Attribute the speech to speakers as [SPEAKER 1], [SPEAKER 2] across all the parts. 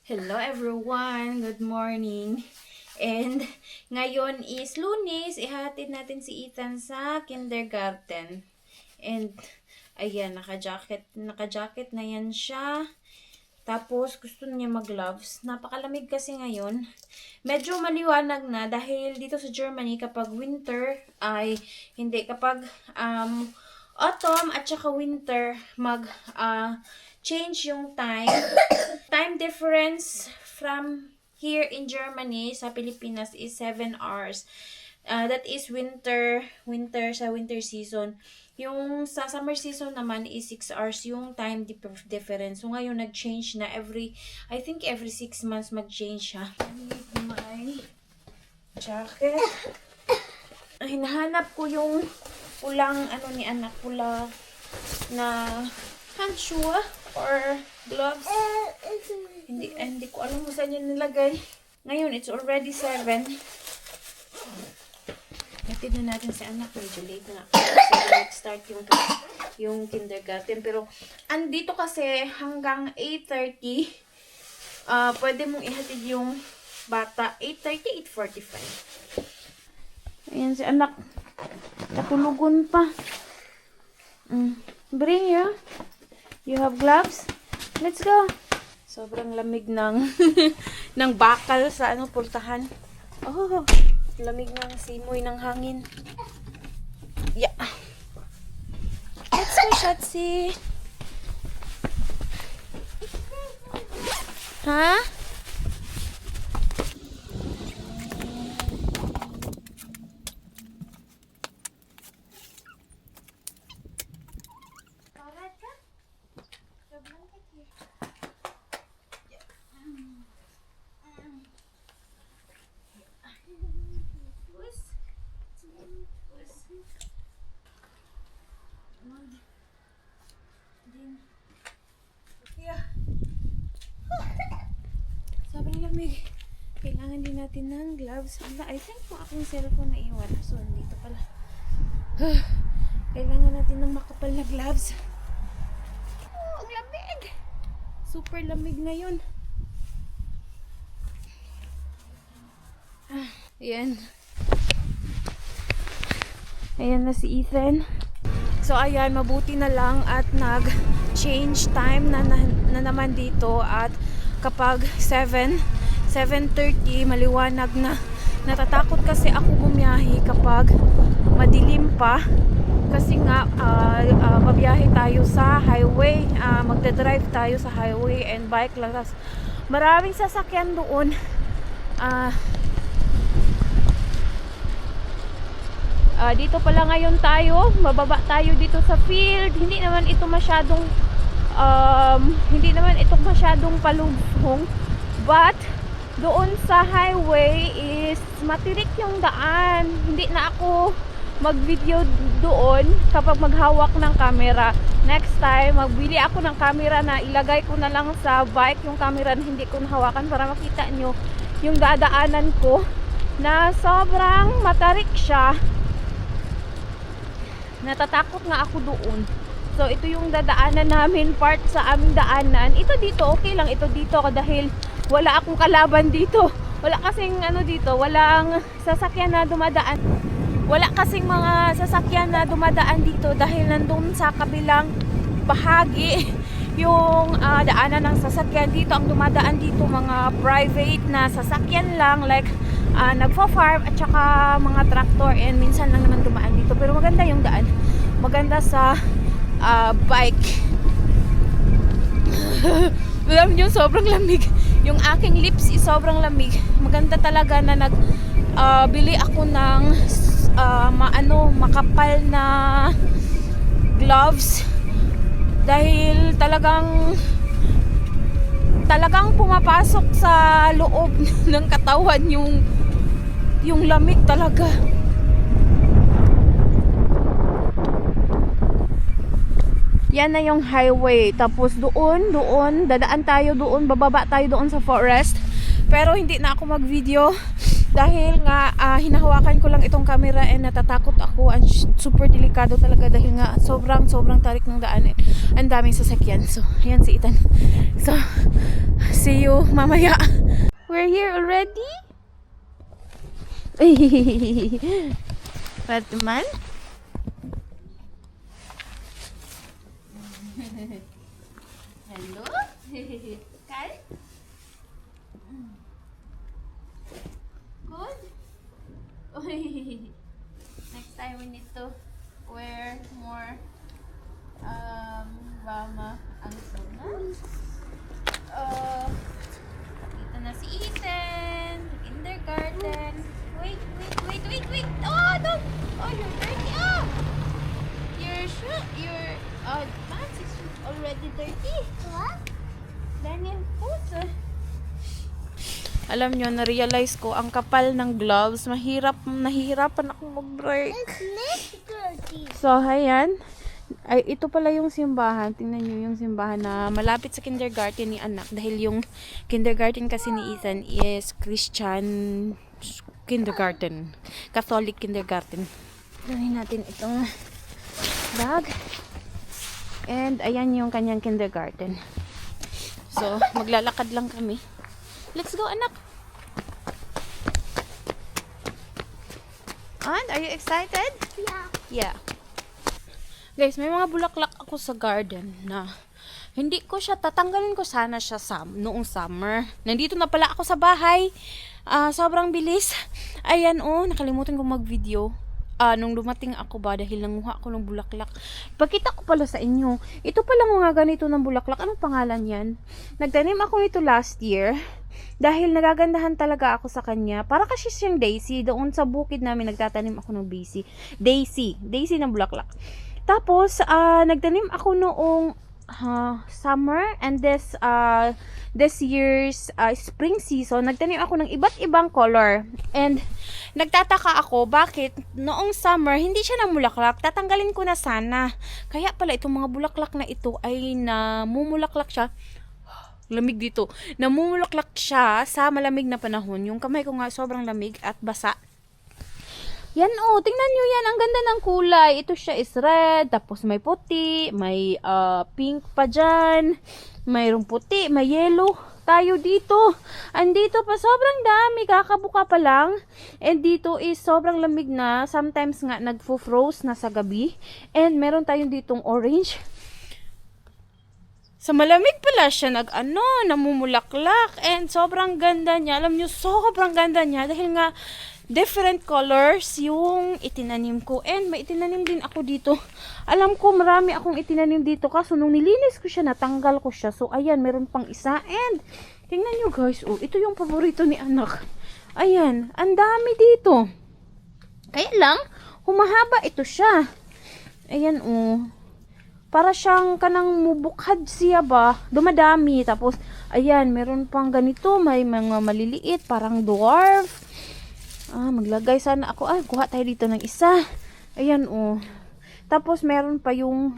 [SPEAKER 1] Hello everyone! Good morning! And ngayon is Lunes, ihatid natin si Ethan sa kindergarten. And ayan, naka-jacket na yan siya. Tapos gusto niya mag-gloves. Napakalamig kasi ngayon. Medyo maliwanag na dahil dito sa Germany kapag winter ay hindi, kapag autumn at saka winter change yung time. Time difference from here in Germany sa Pilipinas is 7 hours. That is winter sa winter season. Yung sa summer season naman is 6 hours yung time difference. So ngayon nag-change na I think every 6 months mag-change siya. I need my jacket. Hinahanap ko yung pulang ni anak, pula na handshoe or gloves. Hindi ko alam kung saan yun nilagay. Ngayon, it's already 7. Hatid na natin si anak. Medyo late na. So, start yung kindergarten. Pero, andito kasi hanggang 8:30. Pwede mong ihatid yung bata. 8:30, 8:45. Ayan si anak. Natulugon pa. Bring ya. You have gloves? Let's go. Sobrang lamig ng ng bakal sa pultahan. Oh, lamig ng simoy ng hangin. Yeah. Let's go, Shatsi. Ha? Sobrang lamig. Kailangan din natin ng gloves. I think kung akong cellphone na iwan. So, dito pala. Kailangan natin ng makapal na gloves. Oh, ang lamig! Super lamig ngayon. Ayan. Ayan na si Ethan. So, ayan, mabuti na lang at nag-change time na naman dito at kapag 7:30 maliwanag na. Natatakot kasi ako bumiyahe kapag madilim pa kasi nga babiyahe tayo sa highway, magdadrive tayo sa highway and bike lang. Maraming sasakyan doon. Dito pala ngayon tayo, mababa tayo dito sa field. Hindi naman ito masyadong palubhong, but doon sa highway is matirik yung daan. Hindi na ako mag-video doon kapag maghawak ng camera. Next time, magbili ako ng camera na ilagay ko na lang sa bike yung camera na hindi ko nahawakan para makita nyo yung dadaanan ko na sobrang matarik siya. Natatakot nga ako doon. So, ito yung dadaanan namin, part sa aming daanan. Ito dito, okay lang ito dito dahil wala akong kalaban dito. Wala kasing dito, walang sasakyan na dumadaan. Wala kasing mga sasakyan na dumadaan dito dahil nandun sa kabilang bahagi yung daanan ng sasakyan. Dito ang dumadaan dito mga private na sasakyan lang, like nagfa-farm at saka mga tractor, and minsan lang naman dumaan dito. Pero maganda yung daan. Maganda sa bike. Alam nyo, sobrang lamig. Yung aking lips is sobrang lamig. Maganda talaga na bili ako ng makapal na gloves dahil talagang pumapasok sa loob ng katawan yung lamig talaga. Yan na yung highway. Tapos doon, dadaan tayo doon, bababa tayo doon sa forest. Pero hindi na ako mag-video Dahil nga hinahawakan ko lang itong camera and natatakot ako. Super delikado talaga dahil nga sobrang tarik ng daan. Ang daming sasakyan. So, ayan si Ethan. So, see you mamaya. We're here already? What man? Hello? Kal? Good? Next time we need to wear more Rama ang sunas. Dito na si Ethan. Kindergarten. Wait. Oh, no! Oh, you're dirty. Oh! Your pants is already dirty. What? Daniel, puso. Alam nyo, na-realize ko, ang kapal ng gloves, nahihirapan akong mag-break. So, ayan. Ay, ito pala yung simbahan. Tingnan nyo yung simbahan na malapit sa kindergarten ni anak. Dahil yung kindergarten kasi ni Ethan is Christian kindergarten. Catholic kindergarten. Gawin natin itong bag. And, ayan yung kanyang kindergarten. So, maglalakad lang kami. Let's go, anak. And, are you excited? Yeah. Guys, may mga bulaklak ako sa garden na hindi ko siya, tatanggalin ko sana siya noong summer. Nandito na pala ako sa bahay. Sobrang bilis. Ayan, nakalimutan ko mag-video. Nung dumating ako ba, dahil nanguha ako ng bulaklak. Pagkita ko pala sa inyo, ito pala mga ganito ng bulaklak. Anong pangalan yan? Nagtanim ako nito last year. Dahil nagagandahan talaga ako sa kanya. Para kasi siyang daisy. Doon sa bukid namin, nagtatanim ako ng daisy ng bulaklak. Tapos, nagtanim ako noong summer and this year's spring season. Nagtanim ako ng iba't ibang color. And nagtataka ako bakit noong summer hindi siya namulaklak. Tatanggalin ko na sana. Kaya pala itong mga bulaklak na ito ay namumulaklak siya. Lamig dito. Namumulaklak siya sa malamig na panahon. Yung kamay ko nga sobrang lamig at basa. Yan tingnan nyo yan. Ang ganda ng kulay. Ito siya is red, tapos may puti, may pink pa dyan, mayroong puti, may yellow. Tayo dito. Andito pa sobrang dami. Kakabuka pa lang. And dito is sobrang lamig na. Sometimes nga nagfo-froze na sa gabi. And meron tayong ditong orange. Sa malamig pala siya namumulaklak. And sobrang ganda niya. Alam nyo, sobrang ganda niya. Dahil nga, different colors yung itinanim ko. And may itinanim din ako dito. Alam ko, marami akong itinanim dito. Kaso nung nilinis ko siya, natanggal ko siya. So, ayan, meron pang isa. And, tingnan nyo guys. Ito yung paborito ni anak. Ayan, ang dami dito. Kaya lang, humahaba ito siya. Ayan, para siyang kanang mubukhad siya ba, dumadami. Tapos, ayan, meron pang ganito, may mga maliliit, parang dwarf. Maglagay sana ako. Kuha tayo dito ng isa. Ayan, Tapos, meron pa yung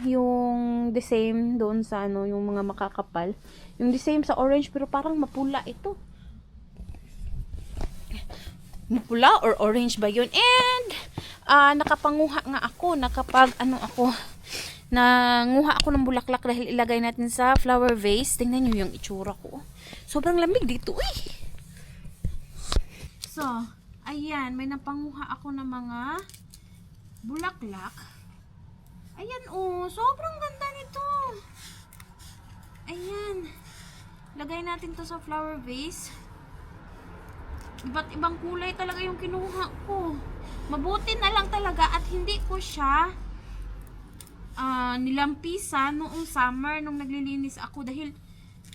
[SPEAKER 1] the same doon sa yung mga makakapal. Yung the same sa orange, pero parang mapula ito. Mapula or orange ba yun? And, nakapanguha nga ako, nanguha ako ng bulaklak dahil ilagay natin sa flower vase. Tingnan nyo yung itsura ko. Sobrang lamig dito, So, ayan, may napanguha ako ng mga bulaklak. Ayan, sobrang ganda nito. Ayan. Lagay natin to sa flower vase. Iba't ibang kulay talaga yung kinuha ko. Mabuti na lang talaga at hindi ko siya nilampisan noong summer nung naglilinis ako dahil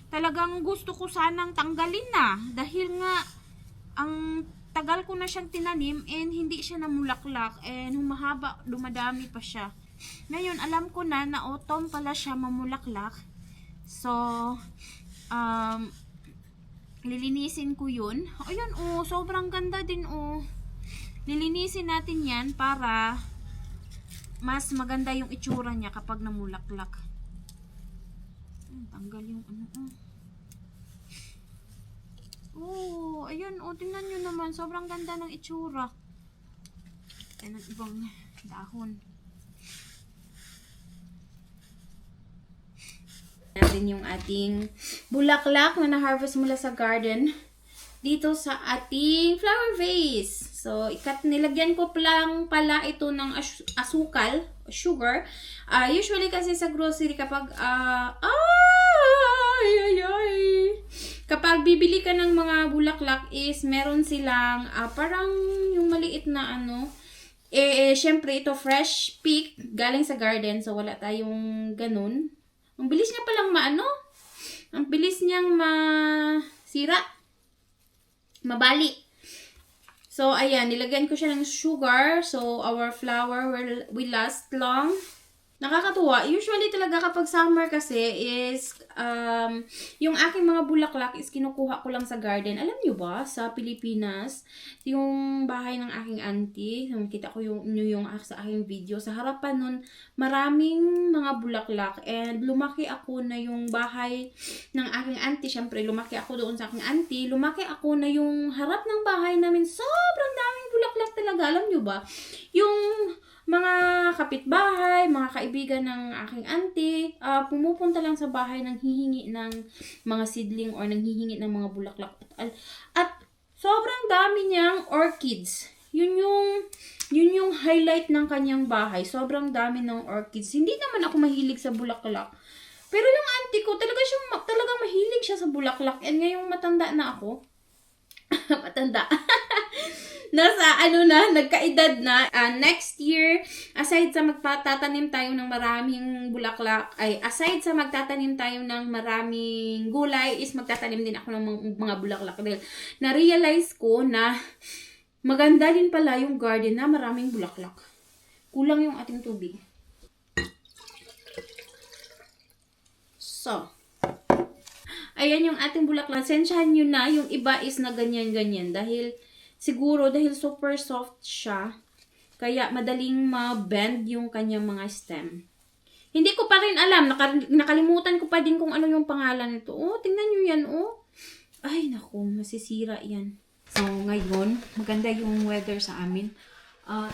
[SPEAKER 1] talagang gusto ko sanang tanggalin na dahil nga ang tagal ko na siyang tinanim and hindi siya namulaklak and humahaba, dumadami pa siya. Ngayon alam ko na autumn pala siya mamulaklak. So lilinisin ko yun. Ayun, sobrang ganda din, lilinisin natin yan para mas maganda yung itsura niya kapag namulaklak. Tanggal yung ayan, oh, tingnan nyo naman. Sobrang ganda ng itsura. Ayan ang ibang dahon. Natin yung ating bulaklak na na-harvest mula sa garden dito sa ating flower vase. So, nilagyan ko lang pala ito ng asukal, sugar. Usually kasi sa grocery kapag kapag bibili ka ng mga bulaklak is meron silang parang yung maliit na syempre ito fresh pick galing sa garden, so wala tayong ganun. Ang bilis niya palang ang bilis niyang masira, mabali. So, ayan, nilagyan ko siya ng sugar. So, our flower will last long. Nakakatuwa. Usually talaga kapag summer kasi is, yung aking mga bulaklak is kinukuha ko lang sa garden. Alam niyo ba, sa Pilipinas, yung bahay ng aking auntie, nakita ko yung sa aking video, sa harapan nun, maraming mga bulaklak. And lumaki ako na yung bahay ng aking auntie. Syempre, lumaki ako doon sa aking auntie. Lumaki ako na yung harap ng bahay namin. Sobrang daming bulaklak talaga. Alam niyo ba? Yung mga kapitbahay, mga kaibigan ng aking auntie, pumupunta lang sa bahay nang hihingi ng mga seedling or nang hihingi ng mga bulaklak. At sobrang dami niyang orchids. Yun yung highlight ng kanyang bahay. Sobrang dami ng orchids. Hindi naman ako mahilig sa bulaklak. Pero yung auntie ko, talagang mahilig siya sa bulaklak. And ngayong matanda na ako, matanda. Nagkaedad na. Next year, aside sa magtatanim tayo ng maraming bulaklak, aside sa magtatanim tayo ng maraming gulay, is magtatanim din ako ng mga bulaklak. Dahil na-realize ko na maganda din pala yung garden na maraming bulaklak. Kulang yung ating tubig. So, ayan yung ating bulaklak. Sensyahan nyo na, yung iba is na ganyan-ganyan. Dahil super soft siya, kaya madaling ma-bend yung kanyang mga stem. Hindi ko pa rin alam, nakalimutan ko pa din kung ano yung pangalan nito. Oh, tingnan nyo yan, oh. Ay, naku, masisira yan. So, ngayon, maganda yung weather sa amin.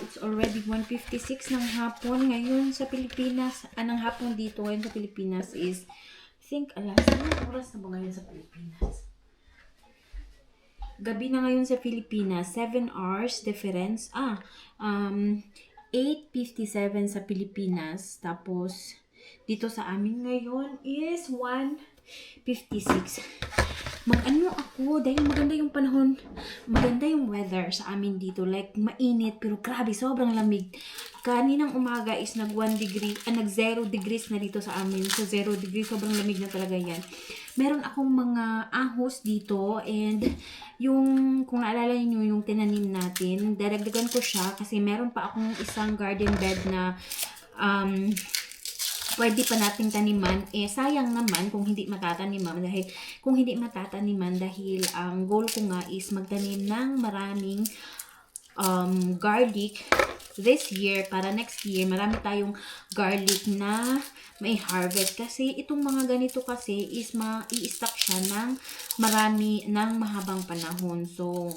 [SPEAKER 1] It's already 1:56 ng hapon. Ngayon sa Pilipinas, ng hapon dito ngayon sa Pilipinas is, I think, anong oras na ba ngayon sa Pilipinas? Gabi na ngayon sa Pilipinas, 7 hours difference. 8:57 sa Pilipinas. Tapos, dito sa amin ngayon is 1:56. Mag-ano ako, dahil maganda yung panahon, maganda yung weather sa amin dito. Like, mainit, pero grabe, sobrang lamig. Kaninang umaga is nag-0 degrees na dito sa amin. So, 0 degrees, sobrang lamig na talaga yan. Meron akong mga ahos dito, and kung naalala niyo yung tinanim natin, dadagdagan ko siya kasi meron pa akong isang garden bed na pwede pa nating taniman. Sayang naman kung hindi matataniman dahil ang goal ko nga is magtanim ng maraming garlic this year, para next year marami tayong garlic na may harvest. Kasi itong mga ganito kasi is i-stock siya ng marami ng mahabang panahon. So,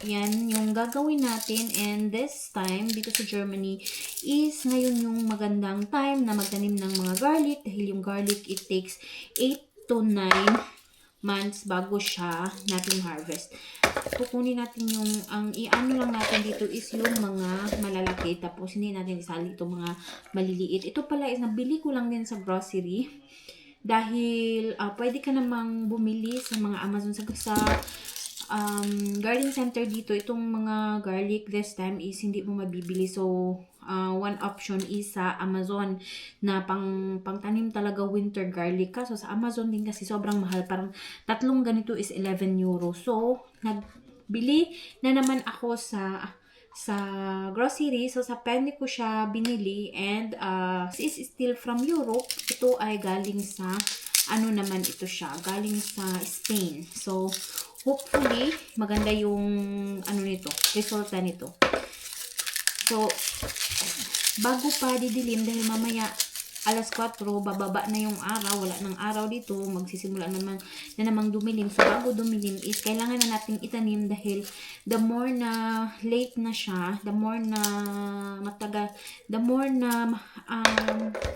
[SPEAKER 1] yan yung gagawin natin. And this time, dito sa Germany, is ngayon yung magandang time na magtanim ng mga garlic. Dahil yung garlic, it takes 8 to 9 months bago siya natin harvest. Kukunin natin ang i-ano lang natin dito is yung mga malalaki. Tapos, hindi natin isali itong mga maliliit. Ito pala is nabili ko lang din sa grocery. Dahil, pwede ka namang bumili sa mga Amazon sa garden center dito. Itong mga garlic this time is hindi mo mabibili. So, one option is sa Amazon na pangtanim talaga winter garlic. Kaso sa Amazon din kasi sobrang mahal. Parang tatlong ganito is 11 euro. So, nagbili na naman ako sa grocery. So, sa Penny ko siya binili. And, is still from Europe. Ito ay galing sa, galing sa Spain. So, hopefully, maganda yung, resulta nito. So, bago pa didilim, dahil mamaya,
[SPEAKER 2] alas 4, bababa na yung araw, wala nang araw dito, magsisimula na namang dumilim. So bago dumilim is kailangan na nating itanim dahil the more na late na siya, the more na matagal, the more na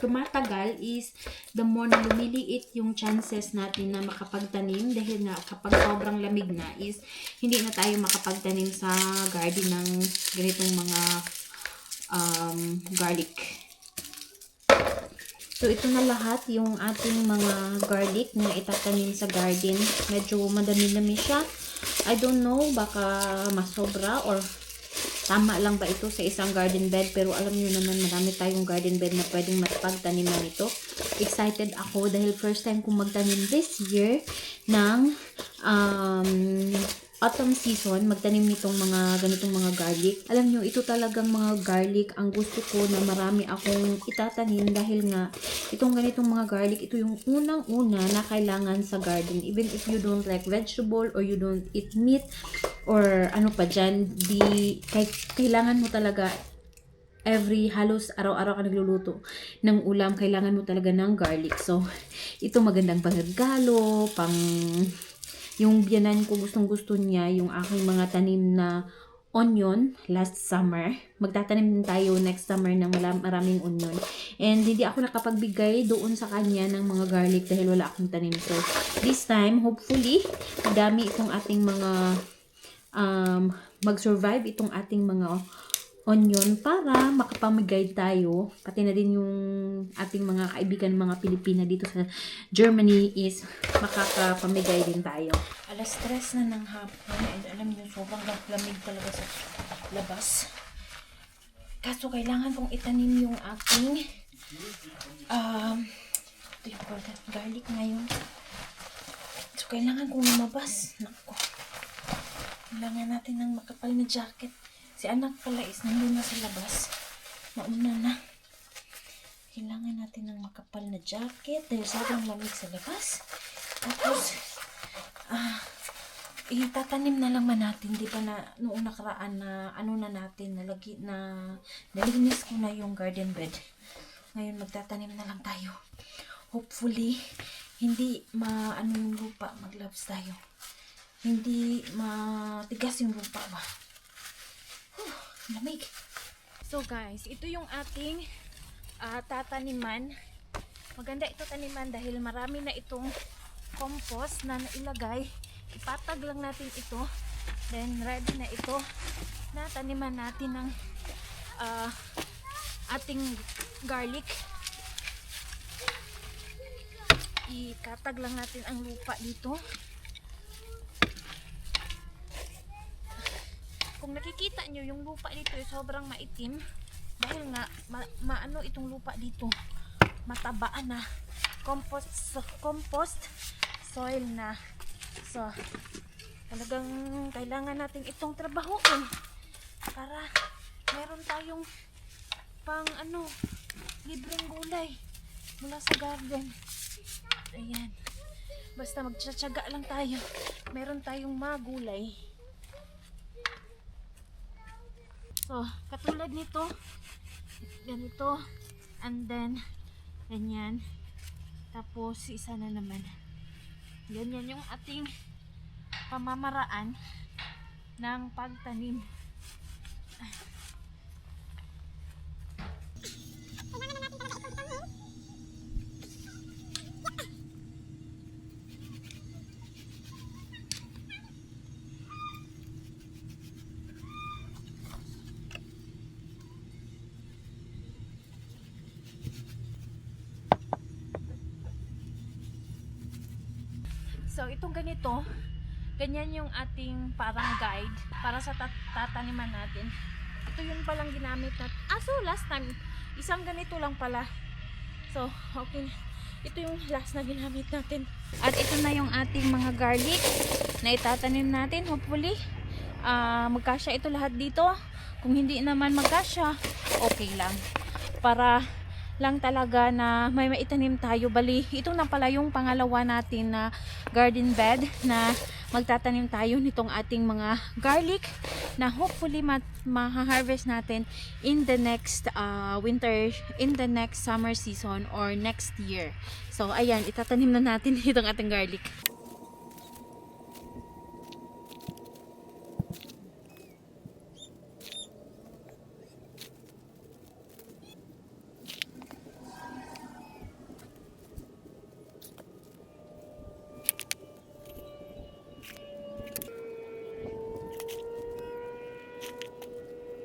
[SPEAKER 2] tumatagal is the more na lumiliit yung chances natin na makapagtanim dahil nga kapag sobrang lamig na is hindi na tayo makapagtanim sa garden ng ganitong mga garlic. So, ito na lahat yung ating mga garlic na itatanim sa garden. Medyo madami-dami siya. I don't know, baka masobra or tama lang ba ito sa isang garden bed. Pero alam nyo naman, marami tayong garden bed na pwedeng matpagtaniman ito. Excited ako dahil first time kong magtanim this year ng autumn season, magtanim nitong mga ganitong mga garlic. Alam nyo, ito talagang mga garlic ang gusto ko na marami akong itatanim dahil nga itong ganitong mga garlic, ito yung unang-una na kailangan sa garden. Even if you don't like vegetable or you don't eat meat or ano pa dyan, kailangan mo talaga halos araw-araw ka nagluluto ng ulam, kailangan mo talaga ng garlic. So, ito magandang pangregalo, yung biyanan ko gustong-gusto niya, yung aking mga tanim na onion last summer. Magtatanim din tayo next summer ng maraming onion. And hindi ako nakapagbigay doon sa kanya ng mga garlic dahil wala akong tanim. So, this time, hopefully, madami itong ating mga mag-survive itong ating mga onion para makapamigay tayo, pati na din yung ating mga kaibigan, mga Pilipina dito sa Germany is makakapamigay din tayo. Alas 3 na ng hapon and alam niyo sobrang lamig talaga sa labas. Kaso kailangan kong itanim yung aking ito yung garlic ngayon. So kailangan kong lumabas. Naku. Kailangan natin ng makapal na jacket. Si anak pala is nandun na sa labas. Mauna na. Kailangan natin ng makapal na jacket dahil sobrang lamig sa labas. Tapos, itatanim na lang man natin. Di ba na noong nakaraan na ano na natin, nalinis ko na yung garden bed. Ngayon magtatanim na lang tayo. Hopefully, hindi maano yung lupa, mag-gloves tayo. Hindi matigas yung lupa ba. Lamig. So guys, ito yung ating tataniman. Maganda ito taniman dahil marami na itong compost na nailagay. Ipatag lang natin ito. Then ready na ito na taniman natin ng ating garlic. Ikatag lang natin ang lupa dito. Kung nakikita nyo, yung lupa dito ay sobrang maitim dahil nga maano itong lupa dito, matabaan na compost soil na. So talagang kailangan natin itong trabahoin para meron tayong pang libreng gulay mula sa garden. Ayan, basta magtsatsaga lang tayo, meron tayong magulay. So, katulad nito, ganito, and then, ganyan. Tapos, isa na naman. Ganyan yung ating pamamaraan ng pagtanim. So, itong ganito, ganyan yung ating parang guide para sa tataniman natin. Ito yung palang ginamit natin. So last time, isang ganito lang pala. So, okay. Ito yung last na ginamit natin. At ito na yung ating mga garlic na itatanim natin. Hopefully, magkasya ito lahat dito. Kung hindi naman magkasya, okay lang. Para lang talaga na may maitanim tayo. Bali, ito na pala yung pangalawa natin na garden bed na magtatanim tayo nitong ating mga garlic
[SPEAKER 1] na hopefully ma-harvest natin in the next winter, in the next summer season or next year. So ayan, itatanim na natin itong ating garlic.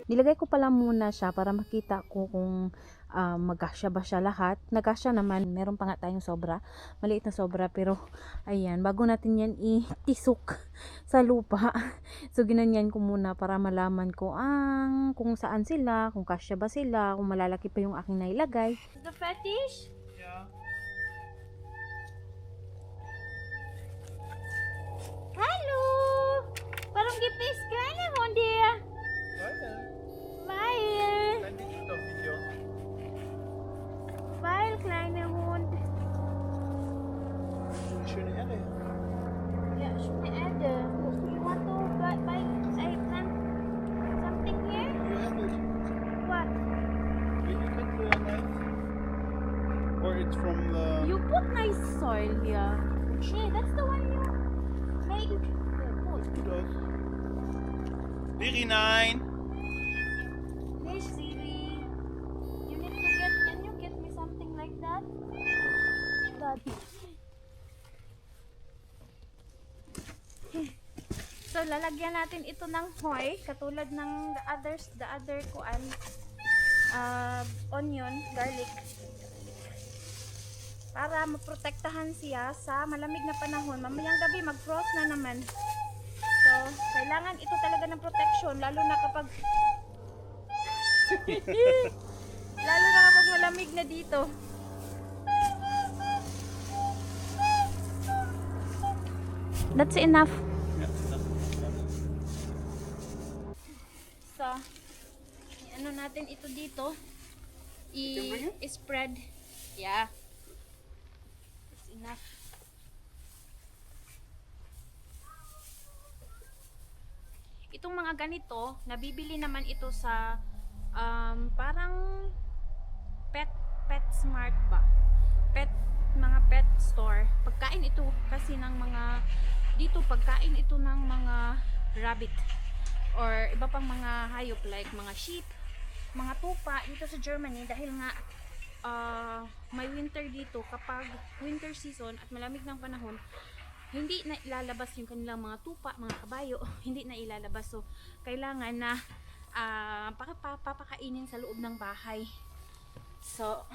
[SPEAKER 1] Nilagay ko pala muna siya para makita ko kung magkasya ba siya lahat. Nagkasya naman. Meron pa nga tayong sobra. Maliit na sobra. Pero, ayan. Bago natin yan itisok sa lupa. So, ginanyan ko muna para malaman ko kung saan sila, kung kasya ba sila, kung malalaki pa yung aking nailagay. The fetish?
[SPEAKER 3] Yeah.
[SPEAKER 1] Hallo! Parang gipis ka na, Hondi. Weil,
[SPEAKER 3] Dann die TikTok-Video.
[SPEAKER 1] kleiner Hund.
[SPEAKER 3] Eine schöne Erde.
[SPEAKER 1] Ja, schöne Erde. You want to buy I plant something here?
[SPEAKER 3] You have it.
[SPEAKER 1] What?
[SPEAKER 3] You cut the knife. Or it's from the...
[SPEAKER 1] You put nice soil here. Hey, that's the one you made. Put.
[SPEAKER 3] Gut aus. Very nine.
[SPEAKER 1] Hey Siri, you need to get. Can you get me something like that? Daddy. So lalagyan natin ito ng hoy katulad ng the other kuan onion, garlic. Para maprotektahan siya sa malamig na panahon. Mamayang gabi mag-frost na naman. So, kailangan ito talaga ng protection lalo na kapag malamig na dito. That's enough.
[SPEAKER 3] Ja, das
[SPEAKER 1] So, ano natin ito dito? I-spread. Yeah. It's enough. Itong mga ganito, nabibili naman ito sa parang pet smart ba? Mga pet store. Pagkain ito kasi ng mga dito pagkain ito ng mga rabbit or iba pang mga hayop like mga sheep, mga tupa dito sa Germany dahil nga may winter dito. Kapag winter season at malamig ng panahon, hindi na ilalabas yung kanilang mga tupa, mga kabayo, hindi na ilalabas. So, kailangan na papakainin sa loob ng bahay. So,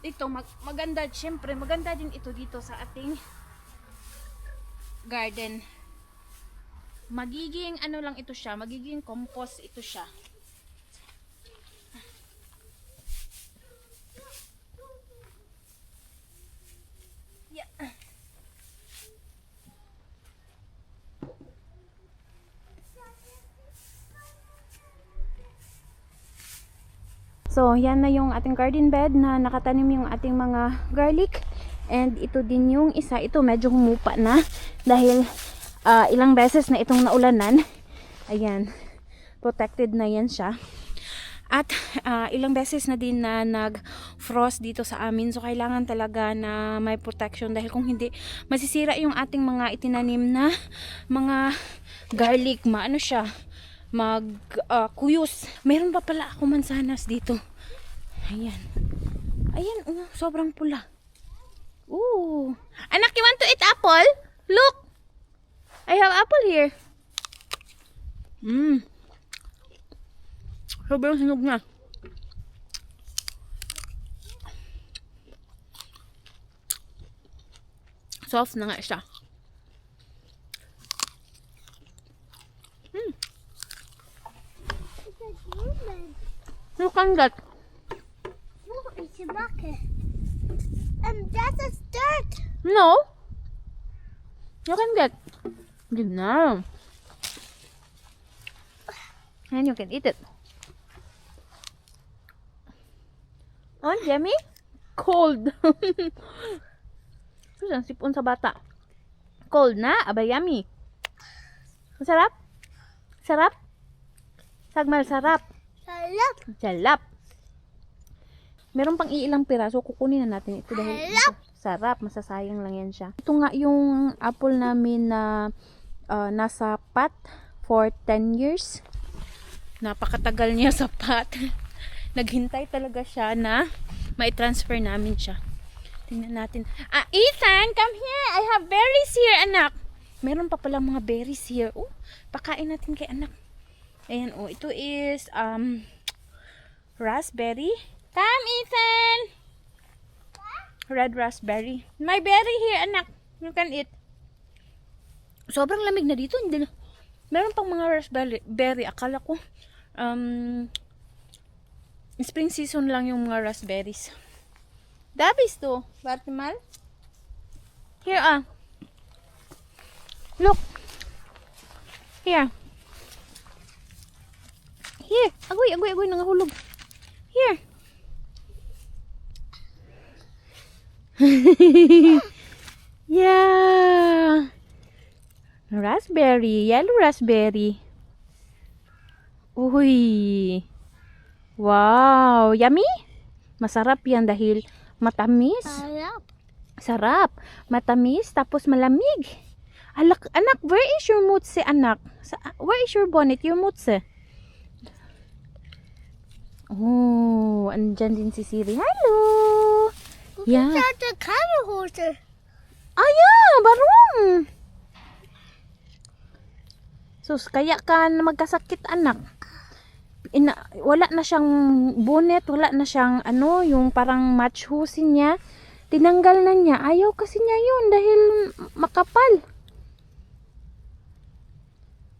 [SPEAKER 1] ito, maganda, syempre, maganda din ito dito sa ating garden. Magiging, ano lang ito siya, magiging compost ito siya. Yeah. So, yan na yung ating garden bed na nakatanim yung ating mga garlic. And ito din yung isa. Ito medyo humupa na dahil ilang beses na itong naulanan. Ayan. Protected na yan siya. At ilang beses na din na nag-frost dito sa amin. So, kailangan talaga na may protection dahil kung hindi, masisira yung ating mga itinanim na mga garlic. Maano siya? Kuyos. Meron pa pala ako mansanas dito. Ayan. Ayan, sobrang pula. Ooh. Anak, you want to eat apple? Look. I have apple here. Sobrang sinog na. Soft na nga siya. You can get.
[SPEAKER 4] Oh, it's a bucket. That's a dirt.
[SPEAKER 1] No. You can get. Give na. And you can eat it. Oh, yummy? Cold. Ang sipon sa bata. Cold na? Aba, yummy. Masarap? Sarap? Sagmal, sarap.
[SPEAKER 4] Salap.
[SPEAKER 1] Salap. Meron pang iilang piraso, kukunin na natin ito dahil sarap, masasayang lang yan siya. Ito nga yung apple namin na nasa pot for 10 years. Napakatagal niya sa pot. Naghintay talaga siya na mai-transfer namin siya. Tingnan natin. Ethan, come here. I have berries here, anak. Meron pa pala mga berries here. Oh, pakain natin kay anak. Ayan, oh. Ito is, raspberry. Come, Ethan. Red raspberry. My berry here, anak. You can eat. Sobrang lamig na dito. Hindi na. Meron pang mga raspberry. Akala ko, spring season lang yung mga raspberries. Dabis to, Bartimal. Here, Look. Here. Here. Agoy, nangahulog. Here. Yeah. Raspberry, yellow raspberry. Uy. Wow, yummy. Masarap yan dahil matamis.
[SPEAKER 4] Salap.
[SPEAKER 1] Sarap. Matamis, tapos malamig. Anak, where is your mutse, anak? Where is your bonnet, your mutse? Oh, andyan din si Siri. Hello! Yeah.
[SPEAKER 4] Start the camera holder.
[SPEAKER 1] Yeah, barong! Sus, kaya ka na magkasakit, anak. Wala na siyang bonnet, wala na siyang yung parang match husin niya. Tinanggal na niya. Ayaw kasi niya yun dahil makapal.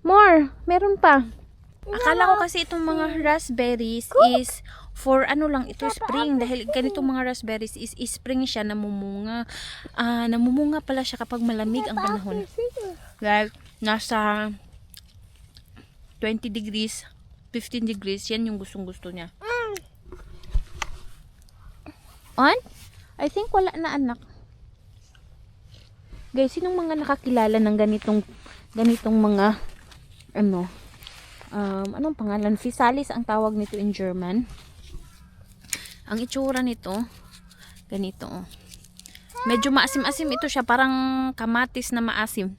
[SPEAKER 1] More, meron pa. Akala ko kasi itong mga raspberries is for lang ito spring dahil ganitong mga raspberries is spring siya, namumunga. Namumunga pala siya kapag malamig ang panahon. Like nasa 20 degrees, 15 degrees, yan yung gustong-gusto niya. On? I think wala na, anak. Guys, sinong mga nakakilala ng ganitong mga anong pangalan? Physalis ang tawag nito in German. Ang itsura nito, ganito. Medyo maasim-asim ito siya, parang kamatis na maasim.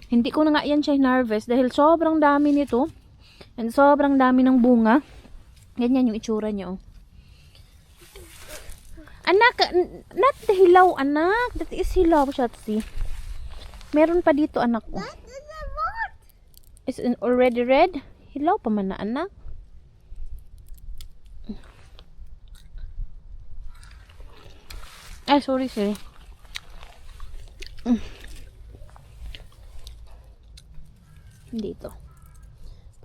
[SPEAKER 1] Hindi ko na nga yan siya hinarvest dahil sobrang dami nito. And sobrang dami ng bunga. Ganyan yung itsura niya, oh. Anak, not the hilaw, anak. That is hilaw, Shatsi. Meron pa dito, anak, oh.
[SPEAKER 4] That is a lot.
[SPEAKER 1] Is it already red? Hilaw pa man na, anak. Ay, sorry. Dito.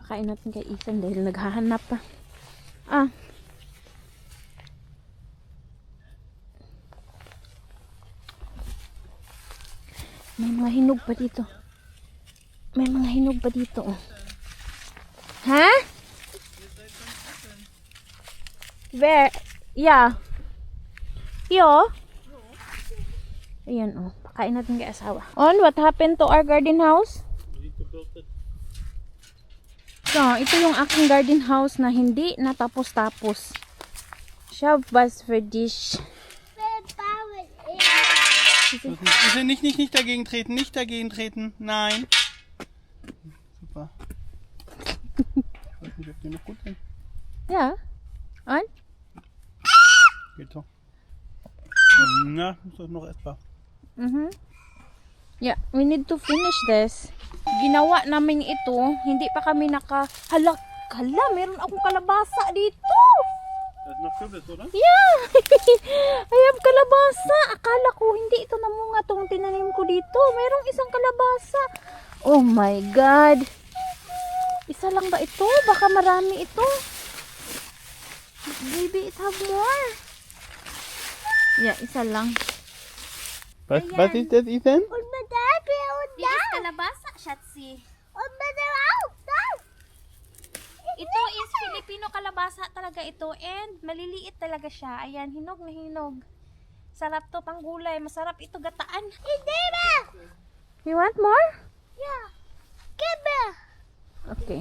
[SPEAKER 1] Pakain natin kay Ethan dahil naghahanap pa. May mga hinog pa dito. Oh. Ha? Where? Yeah. Yo? Ayan, oh. Pakain natin kay asawa. On, what happened to our garden house? So, ito yung aking garden house na hindi natapos-tapos. Siya was for dish.
[SPEAKER 3] Nicht dagegen treten, nicht dagegen treten. Nein. Super. Ich weiß nicht, ob die noch gut sind.
[SPEAKER 1] Yeah. On?
[SPEAKER 3] Geht doch. Na, ist doch noch essbar.
[SPEAKER 1] Yeah, we need to finish this. Ginawa namin ito, hindi pa kami hala, meron akong kalabasa dito.
[SPEAKER 3] Da ist noch Kürbis, oder?
[SPEAKER 1] Yeah! I have kalabasa. Akala ko hindi ito namunga tong tinanim ko dito. Merong isang kalabasa. Oh my God. Isa lang ba ito? Baka marami ito. Maybe it have more. Yeah, isa lang.
[SPEAKER 3] Was ist das, Ethan?
[SPEAKER 4] Und Madame und
[SPEAKER 1] This is kalabasa, Shatsi.
[SPEAKER 4] Und Madame auch. Da.
[SPEAKER 1] Ito is Filipino kalabasa talaga ito and maliliit talaga siya. Ayan, hinog na hinog. Sarap to pang gulay. Masarap ito gataan.
[SPEAKER 4] Hindi ba?
[SPEAKER 1] You want more?
[SPEAKER 4] Yeah. Give me.
[SPEAKER 1] Okay.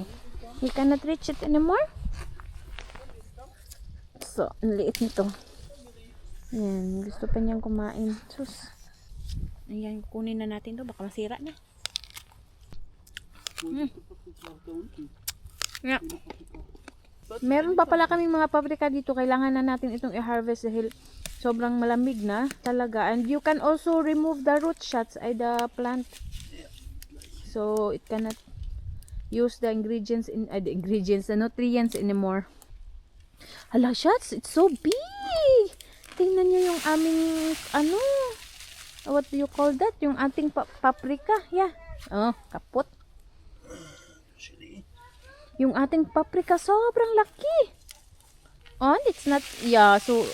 [SPEAKER 1] You cannot reach it anymore? So, ang liit nito. Yan. Gusto pa niyang kumain. Sus. Ayan, kunin na natin to. Baka masira na. Yeah. Meron pa pala kaming mga paprika dito. Kailangan na natin itong i-harvest dahil sobrang malamig na talaga. And you can also remove the root shots ay the plant. So it cannot use the ingredients the nutrients anymore. Hala shots, it's so big. Tingnan niyo yung aming what do you call that? Yung ating paprika. Yeah. Oh, kapot. Yung ating paprika sobrang laki. And it's not, yeah, so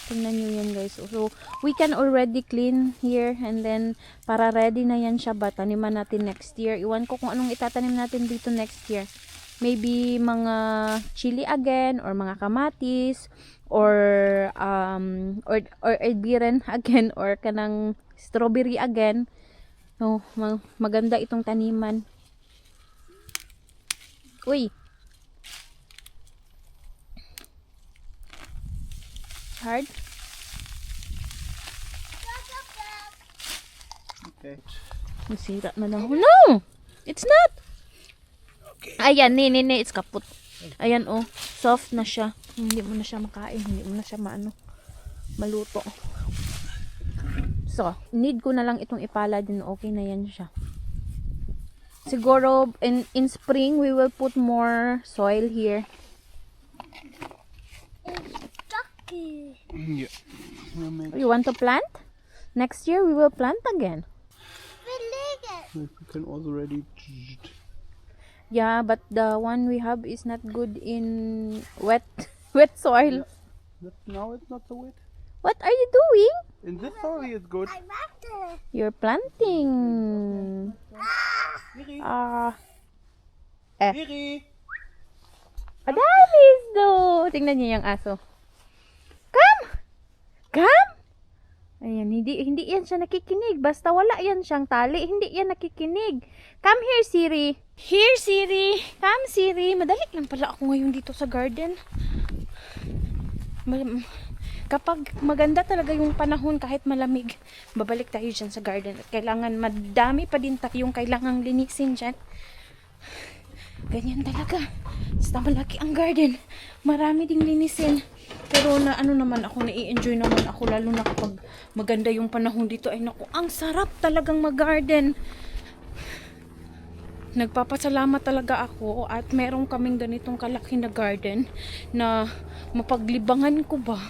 [SPEAKER 1] tingnan nyo yan guys. So we can already clean here and then para ready na yan siya ba taniman natin next year. Iwan ko kung anong itatanim natin dito next year. Maybe mga chili again or mga kamatis or albiren again or kanang strawberry again. So maganda itong taniman. Uy. Hard.
[SPEAKER 3] Okay.
[SPEAKER 1] Nasira na lang. No! It's not!
[SPEAKER 3] Okay.
[SPEAKER 1] Ayan, ni, it's kaput. Ayan, oh. Soft na siya. Hindi mo na siya makain. Hindi mo na siya maluto. So, need ko na lang itong ipala din. Okay na yan siya. Siguro, in spring, we will put more soil here.
[SPEAKER 4] Ducky.
[SPEAKER 3] Yeah. We'll make
[SPEAKER 1] You want to plant? Next year, we will plant again.
[SPEAKER 4] We
[SPEAKER 3] we can already.
[SPEAKER 1] Yeah, but the one we have is not good in wet soil.
[SPEAKER 3] Now it's not so wet.
[SPEAKER 1] What are you doing?
[SPEAKER 3] In this soil it's good.
[SPEAKER 4] I marked it.
[SPEAKER 1] You're planting.
[SPEAKER 3] Miri.
[SPEAKER 1] Miri. Adalis do. Tingnan niyo yung aso. Come. Come. Ayan, hindi yan siya nakikinig. Basta wala yan siyang tali, hindi yan nakikinig. Come here, Siri. Here, Siri. Come, Siri. Madali lang pala ako ngayon dito sa garden. Kapag maganda talaga yung panahon kahit malamig, babalik tayo dyan sa garden. At kailangan madami pa din tayong kailangang linisin dyan. Ganyan talaga. Basta malaki ang garden. Marami ding linisin. Pero naman ako, nai-enjoy naman ako. Lalo na kapag maganda yung panahon dito. Ay naku, ang sarap talagang mag-garden. Nagpapasalamat talaga ako at meron kaming ganitong kalaki na garden na mapaglibangan ko ba.